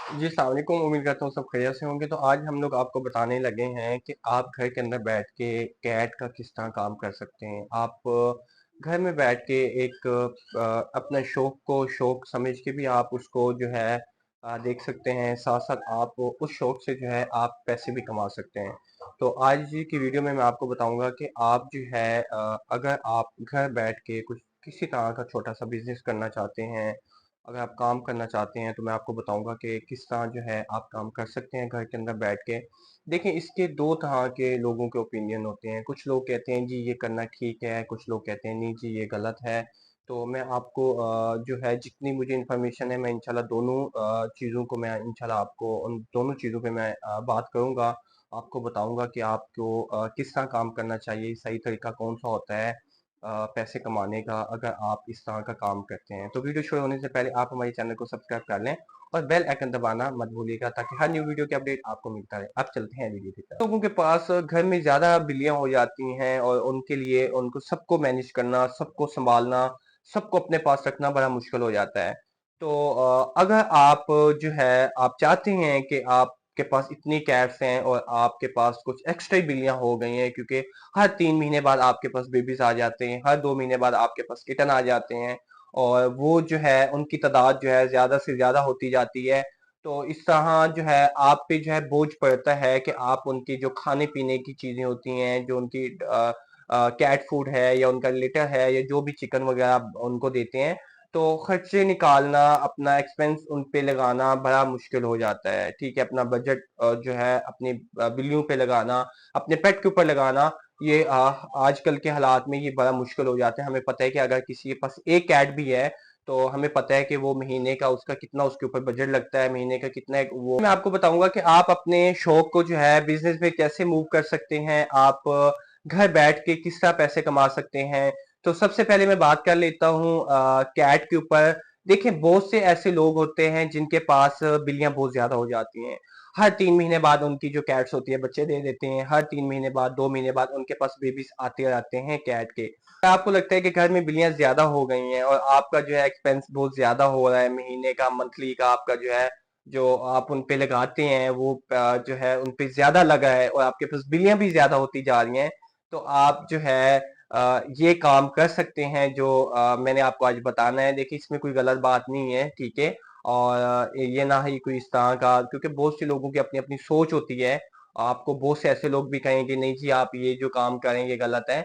जी, अस्सलाम वालेकुम। उम्मीद करता हूँ सब खैरियत से होंगे। तो आज हम लोग आपको बताने लगे हैं कि आप घर के अंदर बैठ के कैट का किस तरह काम कर सकते हैं। आप घर में बैठ के एक अपने शौक को शौक समझ के भी आप उसको जो है देख सकते हैं। साथ-साथ आप उस शौक से जो है आप पैसे भी कमा सकते हैं। तो आज की वीडियो में मैं आपको बताऊँगा कि आप जो है अगर आप घर बैठ के कुछ किसी तरह का छोटा-सा बिज़नेस करना चाहते हैं, अगर आप काम करना चाहते हैं तो मैं आपको बताऊँगा कि किस तरह जो है आप काम कर सकते हैं घर के अंदर बैठ के। देखिए, इसके 2 तरह के लोगों के ओपिनियन होते हैं। कुछ लोग कहते हैं जी ये करना ठीक है, कुछ लोग कहते हैं नहीं जी ये गलत है। तो मैं आपको जो है जितनी मुझे इन्फॉर्मेशन है मैं इंशाल्लाह दोनों चीज़ों को मैं इंशाल्लाह आपको उन दोनों चीज़ों पे मैं बात करूँगा। आपको बताऊँगा कि आपको किस तरह काम करना चाहिए, सही तरीका कौन-सा होता है पैसे कमाने का अगर आप इस तरह का काम करते हैं। तो वीडियो शुरू होने से पहले आप हमारे चैनल को सब्सक्राइब कर लें और बेल आइकन दबाना मत भूलिएगा ताकि हर न्यू वीडियो की अपडेट आपको मिलता रहे। अब चलते हैं वीडियो की तरफ। लोगों के पास घर में ज़्यादा बिल्लियाँ हो जाती हैं और उनके लिए उनको सबको मैनेज करना, सबको सँभालना, सबको अपने पास रखना बड़ा मुश्किल हो जाता है। तो अगर आप जो है आप चाहते हैं कि आपके पास इतनी कैट्स हैं और आपके पास कुछ एक्स्ट्रा ही बिल्लियाँ हो गई हैं क्योंकि हर 3 महीने बाद आपके पास बेबीज़ आ जाते हैं, हर 2 महीने बाद आपके पास किटन आ जाते हैं और वो जो है उनकी तादाद जो है ज़्यादा से ज़्यादा होती जाती है। तो इस तरह जो है आप पे जो है बोझ पड़ता है कि आप उनकी जो खाने-पीने की चीज़ें होती हैं, जो उनकी कैट फूड है या उनका लिटर है या जो भी चिकन वगैरह आप उनको देते हैं, तो खर्चे निकालना, अपना एक्सपेंस उन पे लगाना बड़ा मुश्किल हो जाता है, ठीक है? अपना बजट जो है अपनी बिल्लियों पे लगाना, अपने पेट के ऊपर लगाना ये आजकल के हालात में ये बड़ा मुश्किल हो जाता है। हमें पता है कि अगर किसी के पास एक कैट भी है, तो हमें पता है कि वो महीने का उसका कितना उसके ऊपर बजट लगता है, महीने का कितना एक वो मैं आपको बताऊँगा कि आप अपने शौक को जो है बिज़नेस में कैसे मूव कर सकते हैं। आप घर बैठ के किस तरह पैसे कमा सकते हैं। तो सबसे पहले मैं बात कर लेता हूँ कैट के ऊपर। देखिए, बहुत से ऐसे लोग होते हैं जिनके पास बिल्लियाँ बहुत ज़्यादा हो जाती हैं। हर 3 महीने बाद उनकी जो कैट्स होती है बच्चे दे देते हैं। हर 3 महीने बाद, 2 महीने बाद उनके पास बेबीज़ आते रहते हैं कैट के। आपको लगता है कि घर में बिल्लियाँ ज़्यादा हो गई हैं और आपका जो है एक्सपेंस बहुत ज़्यादा हो रहा है, महीने का, मंथली का आपका जो है, जो आप उन पे लगाते हैं वो जो है उन पे ज़्यादा लगा है और आपके पास बिल्लियाँ भी ज़्यादा होती जा रही हैं। तो आप जो है ये काम कर सकते हैं जो मैंने आपको आज बताना है। देखिए, इसमें कोई गलत बात नहीं है, ठीक है? और ये ना ही कोई इस तरह का क्योंकि बहुत से लोगों की अपनी-अपनी सोच होती है। आपको बहुत से ऐसे लोग भी कहेंगे नहीं जी आप ये जो काम कर रहे हैं ये गलत है।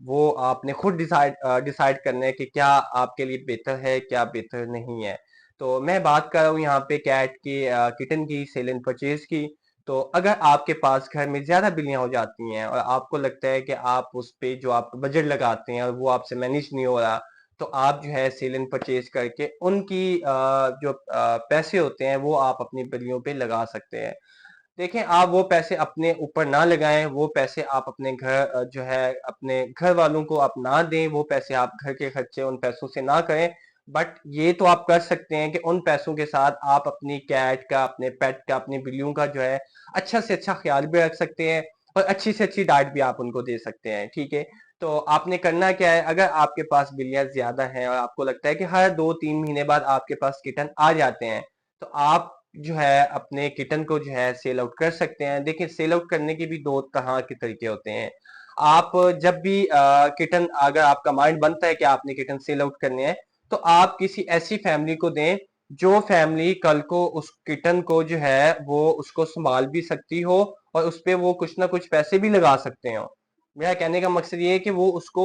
वो आपने खुद डिसाइड करना है कि क्या आपके लिए बेहतर है, क्या बेहतर नहीं है। तो मैं बात कर रहा हूँ यहाँ पे कैट की किटन की सेल एंड परचेज़ की। तो अगर आपके पास घर में ज़्यादा बिल्लियाँ हो जाती हैं और आपको लगता है कि आप उस पे जो आप बजट लगाते हैं और वो आपसे मैनेज नहीं हो रहा, तो आप जो है सेल एंड परचेज करके उनकी जो पैसे होते हैं वो आप अपनी बिल्लियों पे लगा सकते हैं। देखें, आप वो पैसे अपने ऊपर ना लगाएं, वो पैसे आप अपने घर जो है अपने घर वालों को आप ना दें, वो पैसे आप घर के खर्चे उन पैसों से ना करें। बट ये तो आप कर सकते हैं कि उन पैसों के साथ आप अपनी कैट का, अपने पेट का, अपनी बिल्लियों का जो है अच्छा से अच्छा ख्याल भी रख सकते हैं और अच्छी से अच्छी डाइट भी आप उनको दे सकते हैं, ठीक है? तो आपने करना क्या है, अगर आपके पास बिल्लियाँ ज़्यादा हैं और आपको लगता है कि हर 2-3 महीने बाद आपके पास किटन आ जाते हैं, तो आप जो है अपने किटन को जो है सेल आउट कर सकते हैं। देखिए, सेल आउट करने के भी 2 तरह के तरीके होते हैं। आप जब भी किटन अगर आपका माइंड बनता है कि आपने किटन सेल आउट करने हैं, तो आप किसी ऐसी फैमिली को दें, जो फैमिली कल को उस किटन को जो है वो उसको सँभाल भी सकती हो और उसपे वो कुछ ना कुछ पैसे भी लगा सकते हों। मेरा कहने का मकसद ये है कि वो उसको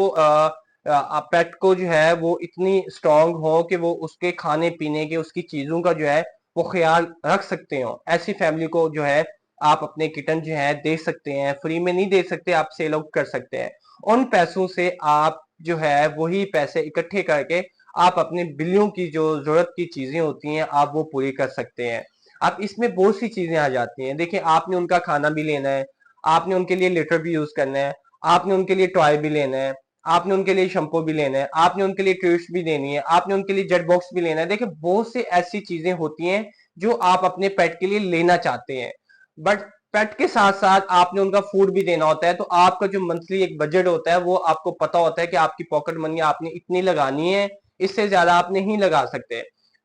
पेट को जो है वो इतनी स्ट्रॉन्ग हो कि वो उसके खाने-पीने के, उसकी चीज़ों का जो है वो ख्याल रख सकते हो। ऐसी फैमिली को जो है आप अपने किटन जो है दे सकते हैं, फ्री में नहीं दे सकते, आप सेल आउट कर सकते हैं। उन पैसों से आप जो है वही पैसे इकट्ठे करके आप अपने बिल्लियों की जो जरूरत की चीजें होती हैं आप वो पूरी कर सकते हैं। अब इसमें बहुत सी चीजें आ जाती हैं। देखिए, आपने उनका खाना भी लेना है, आपने उनके लिए लिटर भी यूज करना है, आपने उनके लिए टॉय भी लेना है, आपने उनके लिए शैम्पू भी लेना है, आपने उनके लिए ट्रीट्स भी देनी है, आपने उनके लिए जेट बॉक्स भी लेना है। देखिए, बहुत से ऐसी चीजें होती हैं जो आप अपने पेट के लिए लेना चाहते हैं, बट पेट के साथ साथ आपने उनका फूड भी देना होता है। तो आपका जो मंथली एक बजट होता है वो आपको पता होता है कि आपकी पॉकेट मनी आपने इतनी लगानी है, इससे ज्यादा आप नहीं लगा सकते।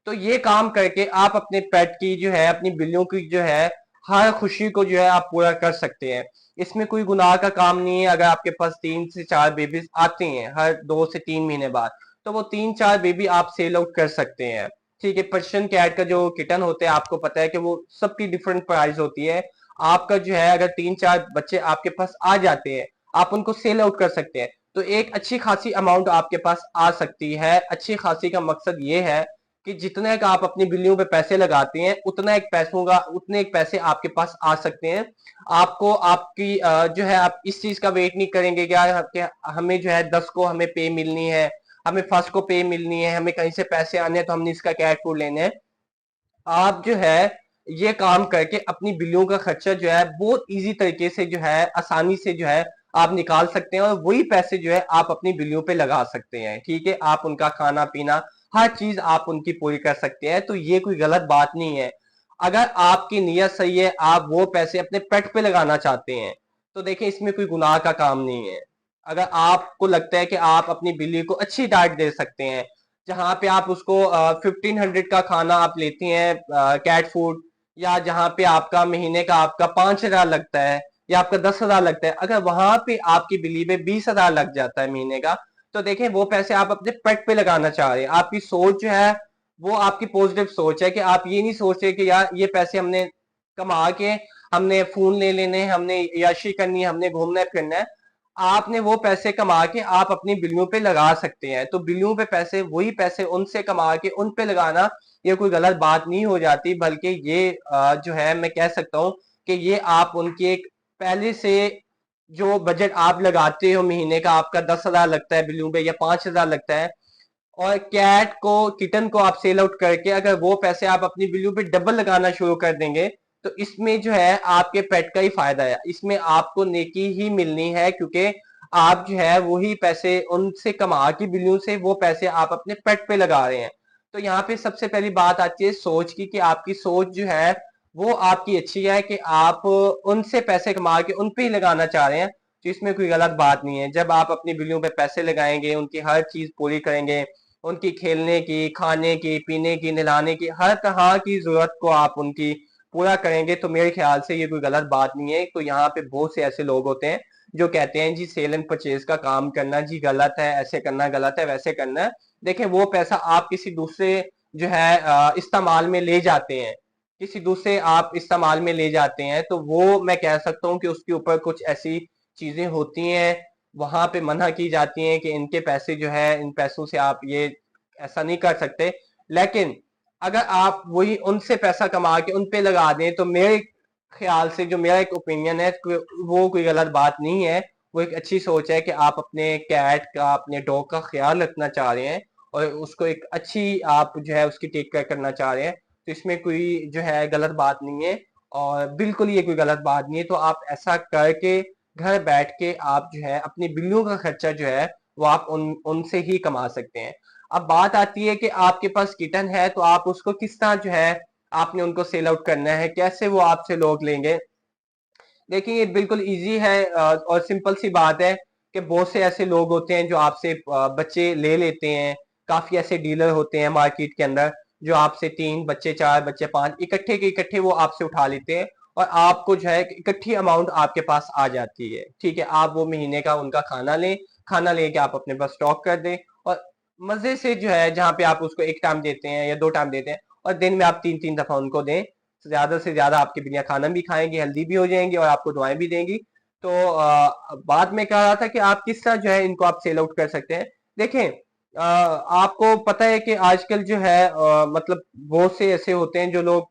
तो ये काम करके आप अपने पेट की जो है, अपनी बिल्लियों की जो है हर खुशी को जो है आप पूरा कर सकते हैं। इसमें कोई गुनाह का काम नहीं है। अगर आपके पास 3 से 4 बेबीज आते हैं हर 2 से 3 महीने बाद, तो वो 3-4 बेबी आप सेल आउट कर सकते हैं। ठीक है, पर्शियन कैट का जो किटन होते हैं, आपको पता है कि वो सबकी डिफरेंट प्राइस होती है। आपका जो है अगर 3-4 बच्चे आपके पास आ जाते हैं, आप उनको सेल आउट कर सकते हैं, तो एक अच्छी खासी अमाउंट आपके पास आ सकती है। अच्छी खासी का मकसद ये है कि जितने का आप अपनी बिल्लियों पे पैसे लगाते हैं, उतना एक पैसों का उतने एक पैसे आपके पास आ सकते हैं। आपको आपकी जो है आप इस चीज का वेट नहीं करेंगे कि हमें जो है 10 को हमें पे मिलनी है, हमें फर्स्ट को पे मिलनी है, हमें कहीं से पैसे आने हैं तो हमने इसका कैट फूड लेना है। आप जो है ये काम करके अपनी बिल्लियों का खर्चा जो है बहुत इजी तरीके से जो है आसानी से जो है आप निकाल सकते हैं, और वही पैसे जो है आप अपनी बिल्लियों पे लगा सकते हैं। ठीक है, आप उनका खाना पीना हर चीज आप उनकी पूरी कर सकते हैं, तो ये कोई गलत बात नहीं है। अगर आपकी नीयत सही है, आप वो पैसे अपने पेट पे लगाना चाहते हैं, तो देखिए इसमें कोई गुनाह का काम नहीं है। अगर आपको लगता है कि आप अपनी बिल्ली को अच्छी डाइट दे सकते हैं, जहाँ पे आप उसको 1500 का खाना आप लेती हैं कैट फूड, या जहाँ पे आपका महीने का आपका 5,000 लगता है या आपका 10,000 लगता है, अगर वहां पे आपकी बिल्ली पे 20,000 लग जाता है महीने का, तो देखें वो पैसे आप अपने पेट पे लगाना चाह रहे हैं। आपकी सोच जो है वो आपकी पॉजिटिव सोच है कि आप ये नहीं सोच रहे कि यार ये पैसे हमने कमा के हमने फोन ले लेने हैं, हमने याशी करनी है, हमने घूमना फिरना है। आपने वो पैसे कमा के आप अपनी बिल्लियों पे लगा सकते हैं। तो बिल्लियों पे पैसे, वही पैसे उनसे कमा के उन पे लगाना, ये कोई गलत बात नहीं हो जाती, बल्कि ये जो है मैं कह सकता हूँ कि ये आप उनकी एक पहले से जो बजट आप लगाते हो महीने का, आपका 10,000 लगता है बिल्लियों पे या 5,000 लगता है, और कैट को किटन को आप सेल आउट करके अगर वो पैसे आप अपनी बिल्लियों पे डबल लगाना शुरू कर देंगे, तो इसमें जो है आपके पेट का ही फायदा है, इसमें आपको नेकी ही मिलनी है, क्योंकि आप जो है वही पैसे उनसे कमा के बिल्लियों से वो पैसे आप अपने पेट पे लगा रहे हैं। तो यहाँ पे सबसे पहली बात आती है सोच की, कि आपकी सोच जो है वो आपकी अच्छी है कि आप उनसे पैसे कमा के उन पे ही लगाना चाह रहे हैं। तो इसमें कोई गलत बात नहीं है। जब आप अपनी बिल्लियों पे पैसे लगाएंगे, उनकी हर चीज पूरी करेंगे, उनकी खेलने की, खाने की, पीने की, नहलाने की, हर तरह की जरूरत को आप उनकी पूरा करेंगे, तो मेरे ख्याल से ये कोई गलत बात नहीं है। तो यहाँ पे बहुत से ऐसे लोग होते हैं जो कहते हैं जी सेल एंड परचेज का काम करना जी गलत है, ऐसे करना गलत है, वैसे करना है। देखें वो पैसा आप किसी दूसरे जो है इस्तेमाल में ले जाते हैं, किसी दूसरे आप इस्तेमाल में ले जाते हैं, तो वो मैं कह सकता हूँ कि उसके ऊपर कुछ ऐसी चीजें होती हैं, वहां पे मना की जाती हैं कि इनके पैसे जो है, इन पैसों से आप ये ऐसा नहीं कर सकते। लेकिन अगर आप वही उनसे पैसा कमा के उन पे लगा दें, तो मेरे ख्याल से जो मेरा एक ओपिनियन है वो कोई गलत बात नहीं है। वो एक अच्छी सोच है कि आप अपने कैट का, अपने डॉग का ख्याल रखना चाह रहे हैं, और उसको एक अच्छी आप जो है उसकी टेक केयर करना चाह रहे हैं। तो इसमें कोई जो है गलत बात नहीं है, और बिल्कुल ये कोई गलत बात नहीं है। तो आप ऐसा करके घर बैठ के आप जो है अपनी बिल्लियों का खर्चा जो है वो आप उनसे ही कमा सकते हैं। अब बात आती है कि आपके पास किटन है, तो आप उसको किस तरह जो है आपने उनको सेल आउट करना है, कैसे वो आपसे लोग लेंगे। देखिए ये बिल्कुल इजी है, और सिंपल सी बात है कि बहुत से ऐसे लोग होते हैं जो आपसे बच्चे ले लेते हैं। काफी ऐसे डीलर होते हैं मार्केट के अंदर जो आपसे 3 बच्चे, 4 बच्चे, 5 इकट्ठे के इकट्ठे वो आपसे उठा लेते हैं, और आपको जो है इकट्ठी अमाउंट आपके पास आ जाती है। ठीक है, आप वो महीने का उनका खाना लें, खाना लेके आप अपने पास स्टॉक कर दें, और मजे से जो है जहाँ पे आप उसको 1 टाइम देते हैं या 2 टाइम देते हैं, और दिन में आप 3-3 दफा उनको दें, ज्यादा से ज्यादा आपकी बिल्लियां खाना भी खाएंगी, हेल्दी भी हो जाएंगी, और आपको दुआएं भी देंगी। तो बाद में कहा रहा था कि आप किस तरह जो है इनको आप सेल आउट कर सकते हैं। देखें आपको पता है कि आजकल जो है मतलब बहुत से ऐसे होते हैं जो लोग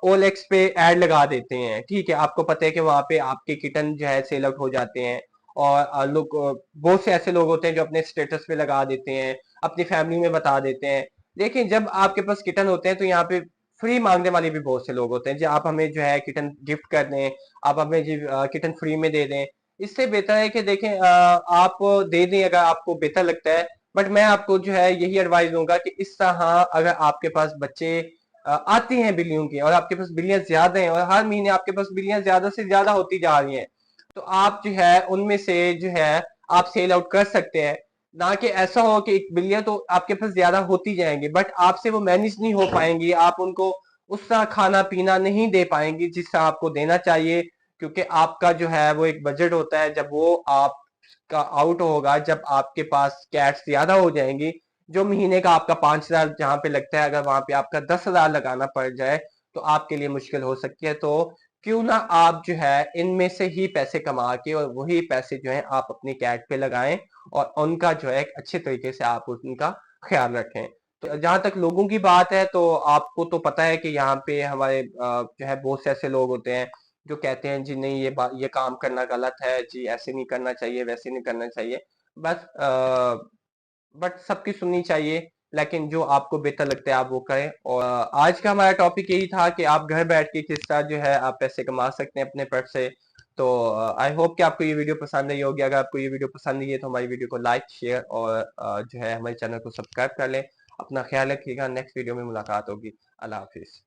ओएलएक्स पे ऐड लगा देते हैं। ठीक है, आपको पता है कि वहां पे आपके किटन जो है सेल आउट हो जाते हैं, और लोग बहुत से ऐसे लोग होते हैं जो अपने स्टेटस पे लगा देते हैं, अपनी फैमिली में बता देते हैं। देखिए जब आपके पास किटन होते हैं, तो यहाँ पे फ्री मांगने वाले भी बहुत से लोग होते हैं, जो आप हमें जो है किटन गिफ्ट कर दें, आप हमें जी किटन फ्री में दे दें। इससे बेहतर है कि देखें आप दे दें अगर आपको बेहतर लगता है। बट मैं आपको जो है यही एडवाइस दूंगा कि इस तरह अगर आपके पास बच्चे आती हैं बिल्लियों की, और आपके पास बिल्लियां ज्यादा हैं, और हर महीने आपके पास बिल्लियां ज्यादा से ज्यादा होती जा रही हैं, तो आप जो है उनमें से जो है आप सेल आउट कर सकते हैं। ना कि ऐसा हो कि एक बिल्लियां तो आपके पास ज्यादा होती जाएंगी बट आपसे वो मैनेज नहीं हो पाएंगी, आप उनको उस तरह खाना पीना नहीं दे पाएंगी जिस तरह आपको देना चाहिए, क्योंकि आपका जो है वो एक बजट होता है, जब वो आपका आउट होगा, जब आपके पास कैट्स ज्यादा हो जाएंगी, जो महीने का आपका 5,000 जहां पे लगता है, अगर वहां पे आपका 10,000 लगाना पड़ जाए तो आपके लिए मुश्किल हो सकती है। तो क्यों ना आप जो है इनमें से ही पैसे कमा के और वही पैसे जो है आप अपनी कैट पे लगाएं और उनका जो है एक अच्छे तरीके से आप उनका ख्याल रखें। तो जहां तक लोगों की बात है, तो आपको तो पता है कि यहाँ पे हमारे जो है बहुत से ऐसे लोग होते हैं जो कहते हैं जी नहीं, ये काम करना गलत है जी, ऐसे नहीं करना चाहिए, वैसे नहीं करना चाहिए। बस बट सबकी सुननी चाहिए, लेकिन जो आपको बेहतर लगता है आप वो करें। और आज का हमारा टॉपिक यही था कि आप घर बैठ के किस तरह जो है आप पैसे कमा सकते हैं अपने पेट से। तो आई होप कि आपको ये वीडियो पसंद आई होगी। अगर आपको ये वीडियो पसंद आई है तो हमारी वीडियो को लाइक शेयर और जो है हमारे चैनल को सब्सक्राइब कर लें। अपना ख्याल रखिएगा, नेक्स्ट वीडियो में मुलाकात होगी। अल्लाह हाफिज।